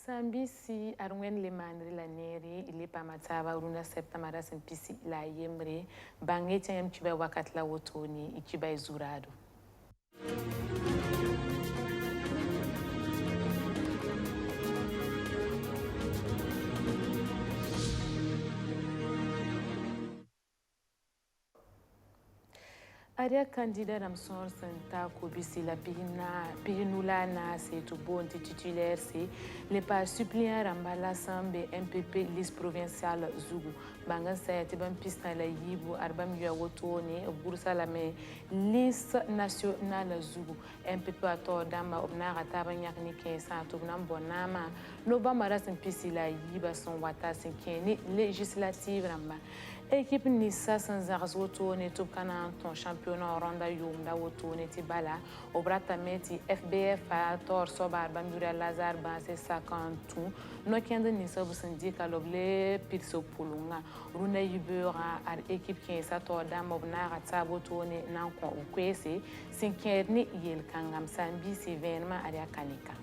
Sambisi arwen le manri la neri ile pamataba runa septamara sempisi la yemre bangete yam chiba wakat la wotoni ichiba izurado. Aria candidat Ramson Santa Kobisi la Pirinula na c'est tout bon titulaire c'est les pas suppléant Rambala Sambe MPP liste provinciale Zougou Bangan Sayati Bam Pista la Yibu Arbam Yuawotone Bursa la me liste nationale Zougou MPP ator dama obnara tabanyak ni kensa tubnam bonama no bamara Pisi la Yiba son wata sinkeni législative Ramba équipe Nissa sans Arzotone Tubkana ton championnat Ronda Yumda Wotone Tibala Obrata Meti FBF a tor sobar Bambura Lazar Banse 50 no kende Nissa Busindika Loble Pitso Pulunga Runa Yubura ar équipe qui sa tor dam obnara Tabotone Nankon Ukwese Sinkerni Yel Kangam Sambi si événement Aria Kanika.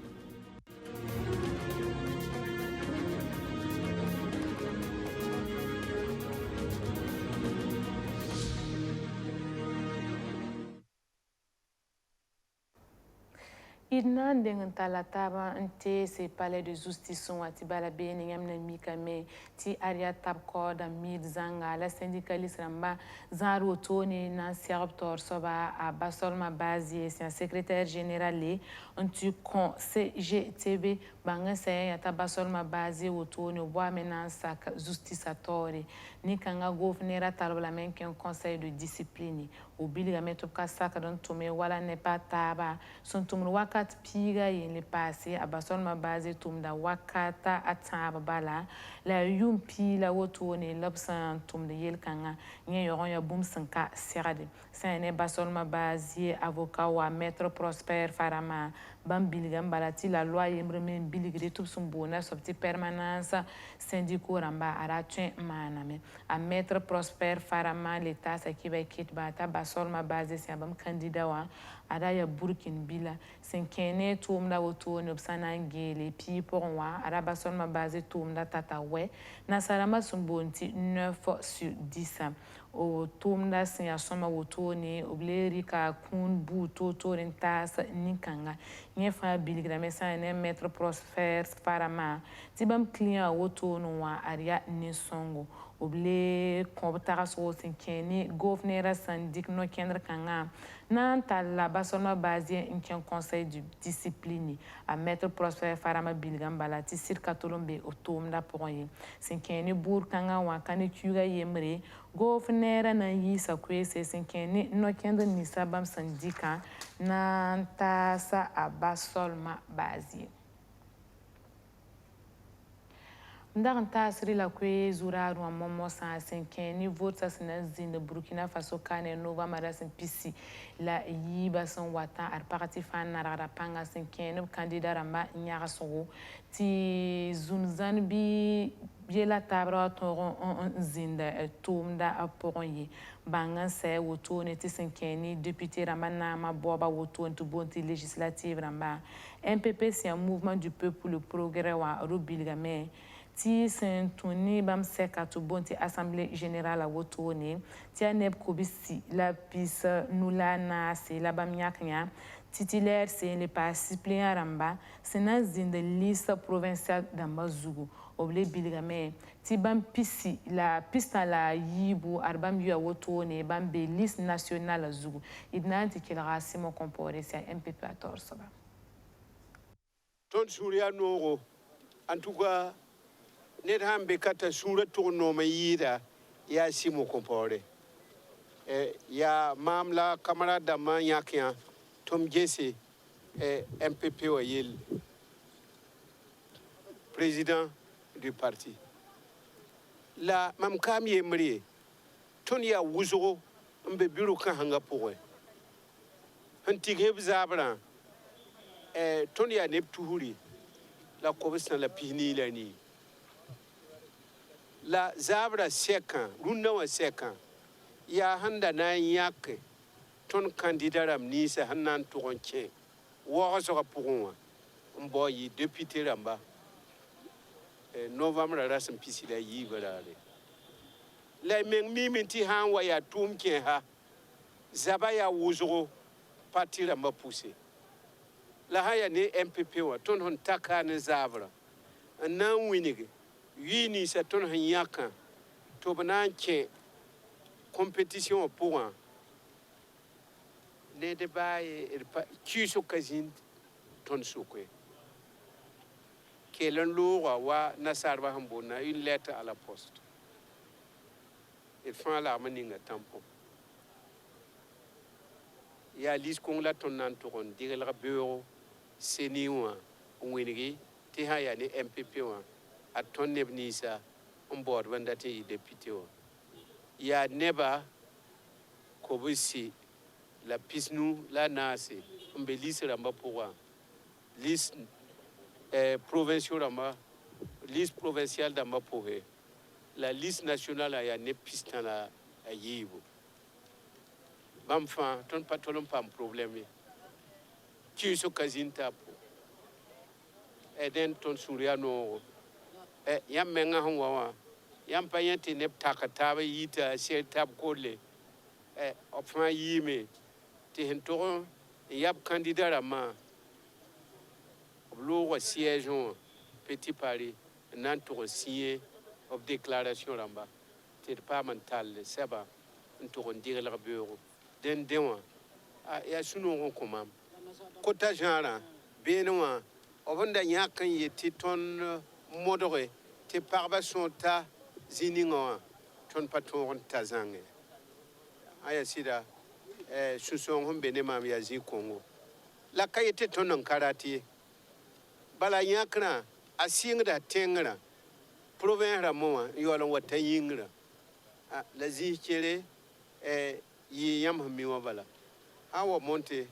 Idna dengan talataba ante se palais de justice sont atibala beni ngamna mikame ti aria tabko da mid zanga la syndicaliste ramba zaro toni na serptor soba a basolma bazi c'est un secrétaire général antu con CGTB banga ya tabasolma bazi wotoni boa menansa justice atori ni kanga gouverneur talbala men un conseil de discipline obligamento kasaka don tome wala ne pas taba son tumru wakat piga yele passé a bason ma base tumda wakata ataba bala la yum pi la wotone lobsan tumda yel kanga nye yoron ya bum sanka serade sene bason ma base avocat wa maître Prosper Farama bambiligam balati la loi yemremen biligre tout son bona sorti permanence syndico ramba aratuen maname a maître Prosper Farama l'état sa qui va kit bata basol ma base c'est un candidat wa adaya burkin bila senkene tumda wotone obsana ngele pi pour wa ara basol ma base tumda tata we na salama sumbonti 9 sur 10 o tumda sin asoma wotone obleri ka kun bu toto rentas ninkanga nyefa biligrame sa ne maître Prosper Farama tibam client wotono wa aria nisongo oble komptara so senkene gouverneur syndic no kendre kanga nan tala basolma basé un conseil de discipline à maître Prosper Farama bilgam balati sir katolombe otomda poye senkene bur kanga wa kane kuga yemre gouverneur na yisa kwese senkene no kendre ni sabam syndika nan tasa a basolma basé ndaran tasiri la kwe zuraru wa momo sa senken ni vote sa zin de Burkina Faso kane nova marasin pisi la yiba son wata ar parti fan narara panga senken candidat ramba nyara sogo ti zunzan bi yela tabra toron zinda tumda aporonye bangan se woto ne ti senkeni député ramana ma boba woto ntu bonti législative ramba MPP c'est un mouvement du peuple pour le progrès wa robilgame ti sentuni bam seka to bonti assemblée générale a wotone ti aneb kobisi la pis nula na se la bam yaknya titulaire c'est le pas suppléant ramba c'est na zin de liste provinciale d'amba Zougou oble bilgame ti bam pisi la pista la yibu arbam yu wotone bam be liste nationale Zougou idnanti qu'il rasimo comporé c'est MPP à torsoba ton souria noro en tout cas net hambe kata sura tourno mayida ya simo compore ya mamla camarade ma yakya tom jesse MPP oyel président du parti la mam kam yemri ton ya wuzo mbe bureau kan hanga poe hantige zabra ton ya neptuhuri la kobisna la pini la ni la zabra sekan runna wa sekan ya handa na yak ton candidat ram nisa hannan toronche wo so ka pourwa mbo yi député ramba novembre rasem pisi la yi barare la meng mi minti han wa ya tum ke ha zaba ya wuzgo patira ma poussé la haya ne MPP wa ton hon taka ne zavra nan winige yini sa ton hon yaka to banan ke compétition pour un ne débat et qui so kazin ton sokwe kelen loura wa nasarba hambona une lettre à la poste il fait la maninga tampon ya lis kong la ton nan toron digel bureau seni wa winigi ti ha ya ni MPP wa a ton nebnisa on board wanda ti député wa ya neba ko bisi la pisnu la nase mbe liste ramba pour liste provinciale ramba liste provinciale ramba pour la liste nationale a ya ne pistan la ayibo bam fa ton patolon pam problème qui so kazinta po eden ton suriano yam menga hon wa yam payenti ne takata ba yita se tab kolle enfin yime ti hentoron yab candidat rama lo siège petit Paris nan to signé of déclaration ramba ti departemental seba ntoron digel bureau den dewa ya sunu on komam kota jara benwa obanda nyakan yeti ton modore te parba sonta zininga ton patron tazange aya sida suson hon benema ya zi Congo la kayete ton karati bala nyakna asingra tengra province ramo yolon wata yingra la zi kere yi yam miwa bala hawa monte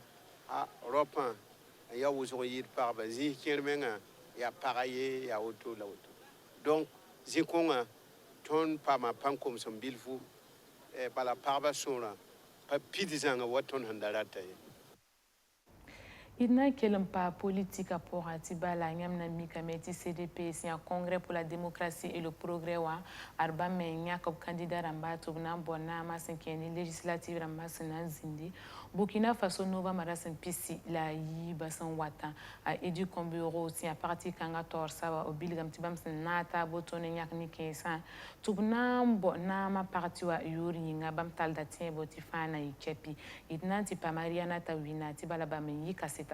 ropan ya wuzo yir par bazi kermenga ya paraye ya auto la auto donc zikonga ton pa ma pankom som bilfu bala parba sona pa pidizanga waton handarata Il kelam pa politique à pour Atibala, Yamna Mikameti CDP, c'est un congrès pour la démocratie et le progrès. Arba Menya comme candidat Ramba, Tobna Bonama, Senkeni, législative Ramba, Senan Zindi, Burkina Faso Nova Marasen Pisi, la Yibasan Wata, à Edu Komburo, si à partir Kanga Torsa, au Bilgam Tibam Senata, Botoneyak Nikesa, Tobna Bonama Partiwa Yuri, Ngabam Taldatien, Botifana, Ikepi, Idnanti Pamariana Tawina, Tibalabame Yikase.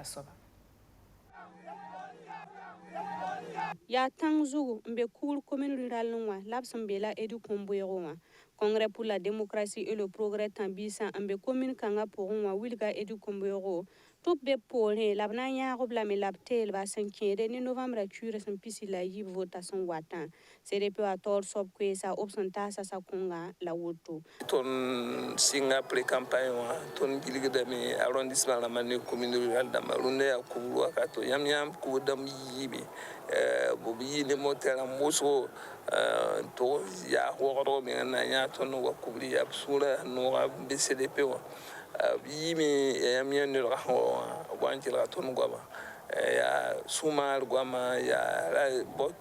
Ya tangzugu mbe cour commune rurale noa labsam bela edu komboyoma congrès pour la démocratie et le progrès tambisa mbe commune kanga pourwa wilga edu komboyoro tout be polé labna nya robla me labtel ba sankere ni novembre cure san pisi la yi votation watan CDP a tor sob que sa obsenta sa kunga la woto ton singa pré campagne wa ton giligda mi arrondissement la mani commune rurale da marunde ya kubwa kato yam ku dam yibi bobi ni motela moso to ya horo mi na nya ton wa kubri ya sura no be CDP wa yimi yam ni ra wanti la ton goma ya sumar goma ya bot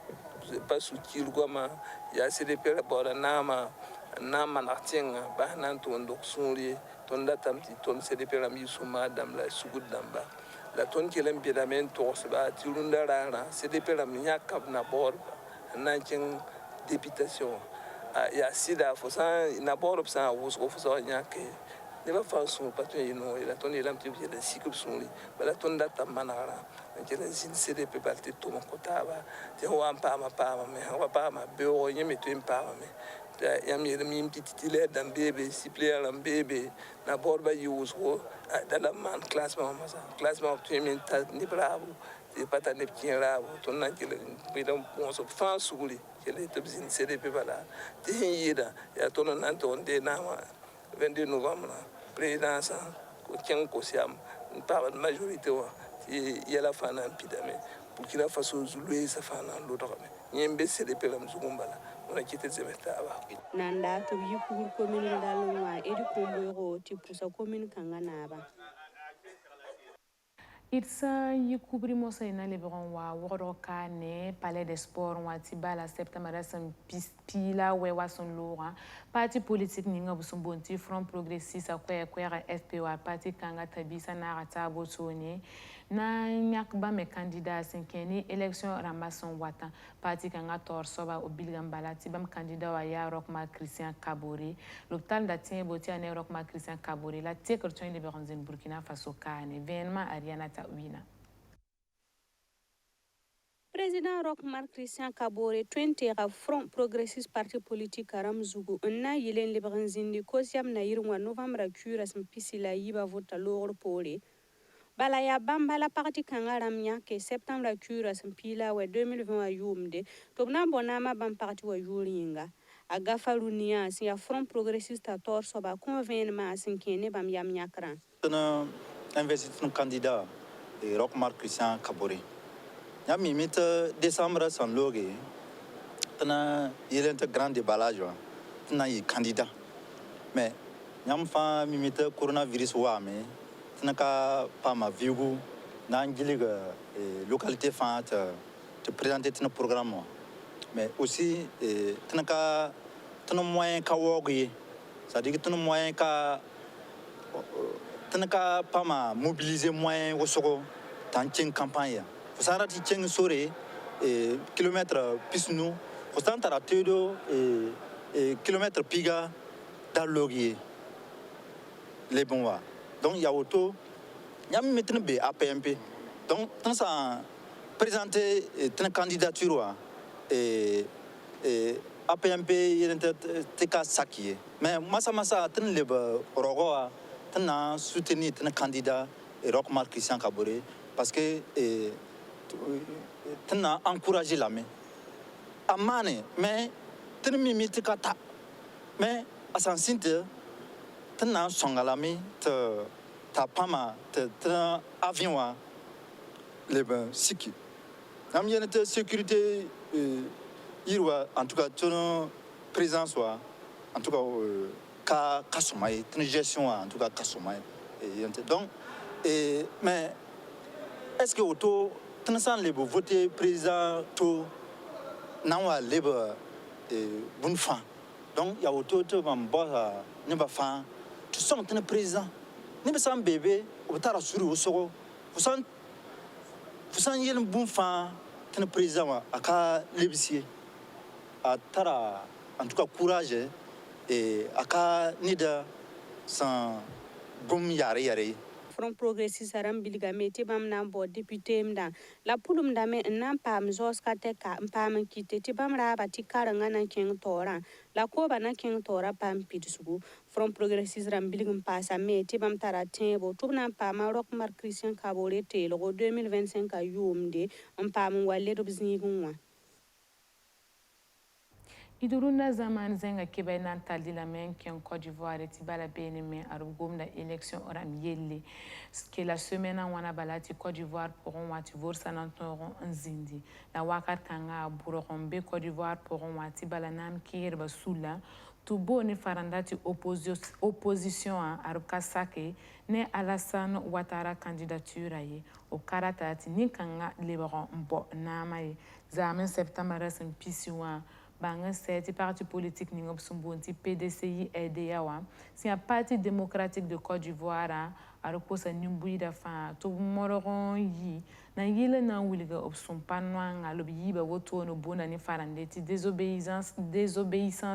pasu kil goma ya CDP la bora nama nartinga ba nan to ndok suri ton datamti ton CDP la mi suma dam la sugud damba la ton kelem bidamen to sba tilunda rara CDP la mi yakab na bor nan kin députation ya sida fo sa na bor sa wos ko fo sa nyake ne ba fa son patron yino la ton elam ti la sikub suri bala ton datam manara kelen sin CDP balti to mo kotaba te ho am pa ma me ho pa ma be o nyemi to pa ma me yam yedem yim titile dan bebe siple lam bebe na borba yuso dala man classement ma sa classement to min ta ni bravo e pata ne kinrabo to na kele bidam on so fa suguli kele to bin CDP bala te yida ya to nan to de na 22 novembre présidence ko ken ko siam par majorité wa y a la fana pidame pour qu'il a façon zulu sa fana l'autre nyembe CDP lam zugumbala on a quitté zemetaba nanda to yi cour commune rurale noa edu komboyoro ti pusa commune kanga naba Itsa yikubri mosa ina lebron wa woro kane palais des sports wa tibala septembre san pila we wa son lora parti politique ninga busumbonti front progressiste akwa kwera FPO parti kanga tabisa na rata botoni na nyakba me candidat sinkeni élection ramason wata parti kanga tor soba obilgam balati bam candidat wa ya Rochmark Christian Kabore l'hôpital d'Atien boti ane Rochmark Christian Kabore la tekerton liberon zin Burkina Faso kane événement Ariana Wina. Président Rochmark Christian Kabore 20 Front Progressiste Parti Politique Karam Zougou na yilen liberan zindi kosiam na yirwa novembre cura pisila yiba vota lor pole bala ya bambala parti kangaram nya ke septembre cura pila wa 2020 wa yumde tobna bonama bam parti wa yuringa agafa lunia si ya Front Progressiste a tor soba convenement sinkene bam yam nyakran tana investir candidat Rochmark Christian Kabore ya mimite décembre san loge tana yelente grand déballage tana yi candidat mais nyam fa mimite coronavirus wa me tana ka pa ma vigu na ngiliga localité fa te présenter tana programme mais aussi tana ka tana moyen ka wogi c'est-à-dire tana moyen ka tana ka pa ma mobiliser moyen wosogo tan campagne Fusarati cheng sore kilomètre pisnu fusantara tedo kilomètre piga dalogie les bonwa donc ya auto yam metne be APMP donc tant ça présenter une candidature APMP yente teka sakie mais masa tan leba rogoa tan soutenir tan candidat Rochmark Christian Kabore parce que tana encourager la main amane mais tana mimite kata mais asansinte tana songalami te ta pama te avion wa le ben siki am yenete sécurité irwa en tout cas ton présence wa en tout cas ka kasomai tana gestion en tout cas kasomai donc mais est-ce que auto Tansan lebo voter président to nawa lebo bonne fin donc ya auto to bamba ne ba fin tu sens ton président ne ba sam bébé o tara suru o soko fusan yelen bonne fin ton président aka lebisier a tara en tout cas courage et aka nida sans bom yare Front Progressiste aram bilgame ti bam nan bo député mda la pulum dame nan pam zoska te ka pam kite ti bam raba ti karanga nan king tora la ko ba nan king tora pam pitsugu Front Progressiste ram bilgum pasa me ti bam tara tembo tub nan pam Rochmark Christian Kabore te lo 2025 a yumde pam walle do bzingunwa idurunda zaman zenga kebe nan taldi la men qui en Côte d'Ivoire ti bala beneme arugum na élection oram yelle que la semaine en wana balati Côte d'Ivoire pourront wati vorsa nan toron nzindi la wakar kanga buron be Côte d'Ivoire pourront wati bala nam kir basula tu boni farandati opposition a arubka sake ne Alassane Ouattara candidature ye o karatati ni kanga liberon mbo namaye zaman septembre sen pisiwa banga seti parti politique ningob sumbonti PDCI EDEAWA si un parti démocratique de Côte d'Ivoire a reposa nimbuida fa to mororon yi na yile na wuliga opsum panwanga lobi yiba woto no bona ni farandeti désobéissance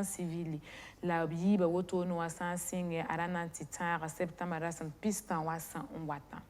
civile la yiba woto no wasan singe arana titara septembre san pistan wasan wata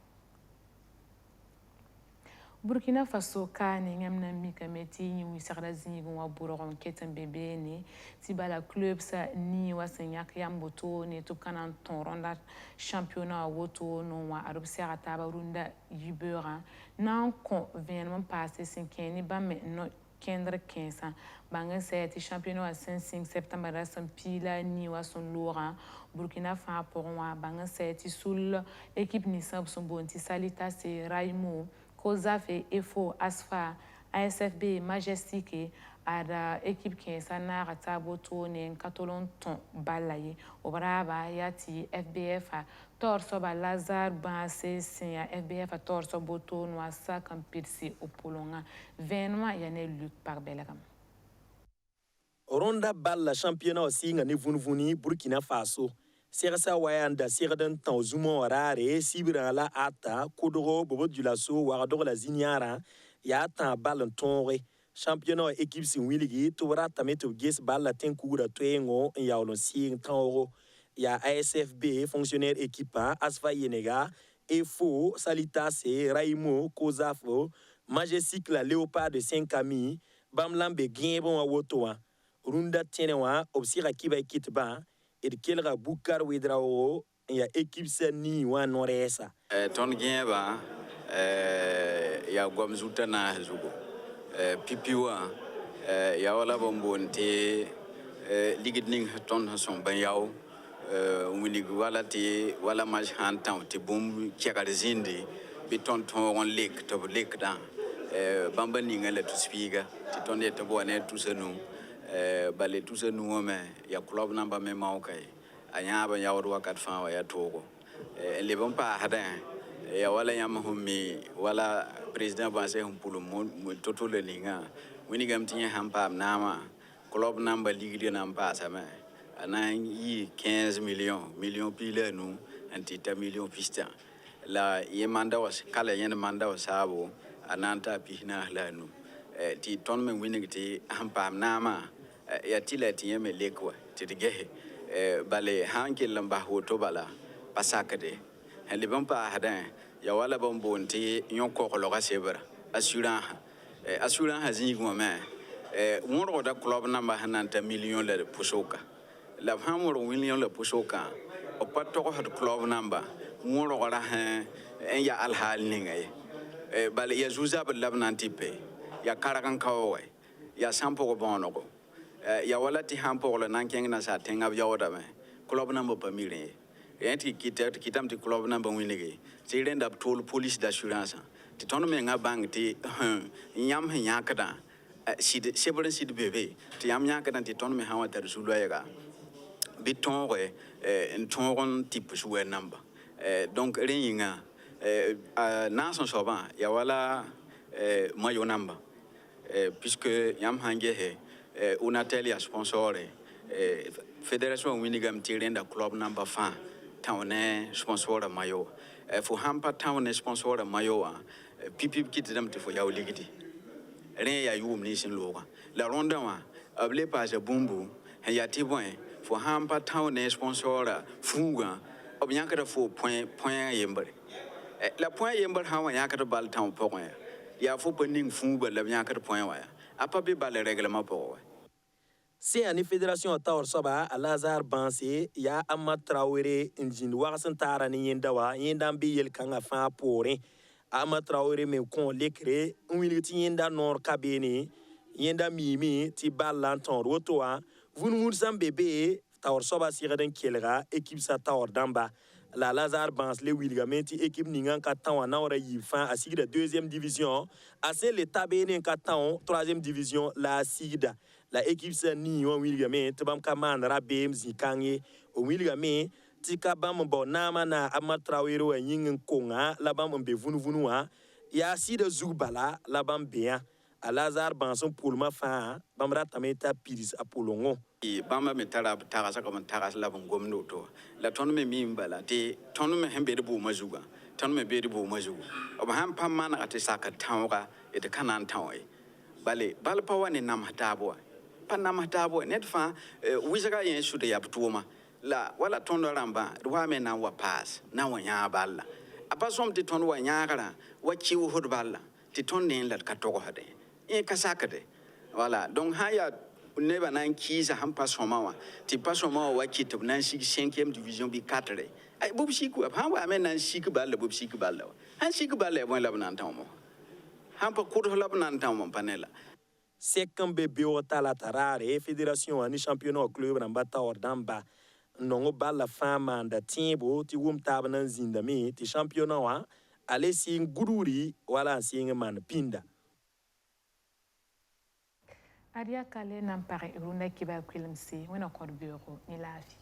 Burkina Faso kane ngamna mika meti nyi sakra zingu wa burogon ketan bebe ne tibala club sa ni wasenyak yamboto ne to kanan ton ronda championnat woto no wa arubsia ataba runda yibera nan convenement passé sinkeni ba me no kendre 15 banga seti championnat 5 septembre san pila ni wa son lora Burkina Faso pour wa banga seti sul équipe ni sab son bonti salita se Raimo Kozafe Efo Asfa ASFB Majestic ada équipe qui sanara tabo tone katolon ton balaye obraba yati FBF a torso ba Lazare Bansé sin FBF a torso boto no asa kan pirsi opolonga venma yane Luc par Belgam. Ronda balla championnat aussi nga ne vunvuni Burkina Faso. Sersa wayanda serdan tan zumo rare sibira la ata kodoro bobo dulaso warador la zinyara ya tan ballon tonre championnat équipe sin wiligi tobra tameto ges balla tenkura toengo ya olon sing tan ya ASFB fonctionnaire équipa asfa yenega efo salitase raimo kozafo majestic la léopard de 5 ami bamlambe gimbon awotoa runda tenewa obsira kiba kitba kelga bukar wedrao ya équipe sani wa noresa ton gieba ya gwamzuta na zugo pipiwa ya wala bombonte ligidning ton son banyaw wini wala ti wala maj hantan ti bum kekar zindi bi ton on lek to lek dan bamba ninga le to spiga ti ton de to bone tout ce nous bale tout ce nous me ya club namba me mawkay anya ba yawru wakat fa wa ya togo le bon pa hadan ya wala yam hummi wala président Bansé humpulu mo toto le ninga wini gam tinya hampa nama club namba ligue namba sama ana yi 15 millions pile nous antita millions pista la yemanda was kala yen manda wasabo ananta pihna la nu ti ton men wini ti hampa nama ya tila tiye me lekwa ti gehe bale hankel lamba hoto bala pasakade hele bampa hadan ya wala bombonti nyonko ko loga sebra assurance hazini goma wonro da club namba hananta million le pusoka la hamoro million le pusoka o patto ko hat club namba wonro ra ha en ya alhal ningaye bale ya zuza bal labnanti pe ya karakan kawo ya sampo ko bonogo ya wala ti hampo le nankeng na sa tenga yawda me club number pamire enti kitam ti club number winige ti renda tol police d'assurance ti tono me nga bank ti nyam nyakada sid sebren sid bebe ti yam nyakada ti tono me hawa tar suluaga biton ntongon type joueur number donc ringa na son soban ya wala mayo number puisque yam hange he Unatelia sponsor fédération winigam tirenda club number 5 town sponsor mayo fo hampa town sponsor mayo pipi kitidam te fo yaw ligidi ren ya yum ni sin loga la ronda wa able page bumbu ya tibon fo hampa town sponsor funga obnyankara fo point yembre la point yembre hawa yakata bal town point ya fo pending funga la nyakata point wa apa be bal règlement pour c'est une fédération tawar soba a Lazare Bansé ya Amad Traoré njin waxan tara ni yendawa yendam bi yel kanga fa pore Amad Traoré me kon lekre unwiliti yenda nor kabeni yenda mimi ti ballanton rotoa vunmur bébé tawar soba siraden kelga équipe sa tawar damba la Lazare Bansé le wilgamenti équipe ningan ka tawa nawra yifa a sigida deuxième division a c'est le tabene ka taw troisième division la sigida la équipe sa ni on wilgame tbam kaman rabem zikange o wilgame tika bam bo nama na Amad Traoré wa yingin konga la bam be vunvunwa ya sida zubala la bam bia a Lazare Bansé pour ma fa bam ratameta piris apolongo i bamba me tara sa comme tara la bon gomno to la ton me mimbala te ton me hembe de bu mazuga ton me be de bu mazuga o ham pam man ate saka tawga e de kanan tawe bale pa wani nam hatabo panam hatabo net fa wisaga yen shude ya ptuma la wala ton do ramba ruwa me na wa pass na wa nya balla apa som te ton wa nya kara wa chiwu hod balla te ton ne la ka to hade e kasaka de voilà donc haya neba nan kisa han pasomawa ti pasomawa wa kitub nan 5e division bi 4 ay bob siku han wa men nan siku balle bob siku balle han siku balle bon labnan tawmo han pa kudo labnan tawmo panela sekambe biota la tarare fédération ani championnat club na bata ordamba nongo balla fama nda timbo ti wum tabnan zindami ti championnat wa ale sing gururi wala sing man pinda Aria Kale n'en paraît, Runa Kiba Kwilimsi, on a encore bureau, ni la vie.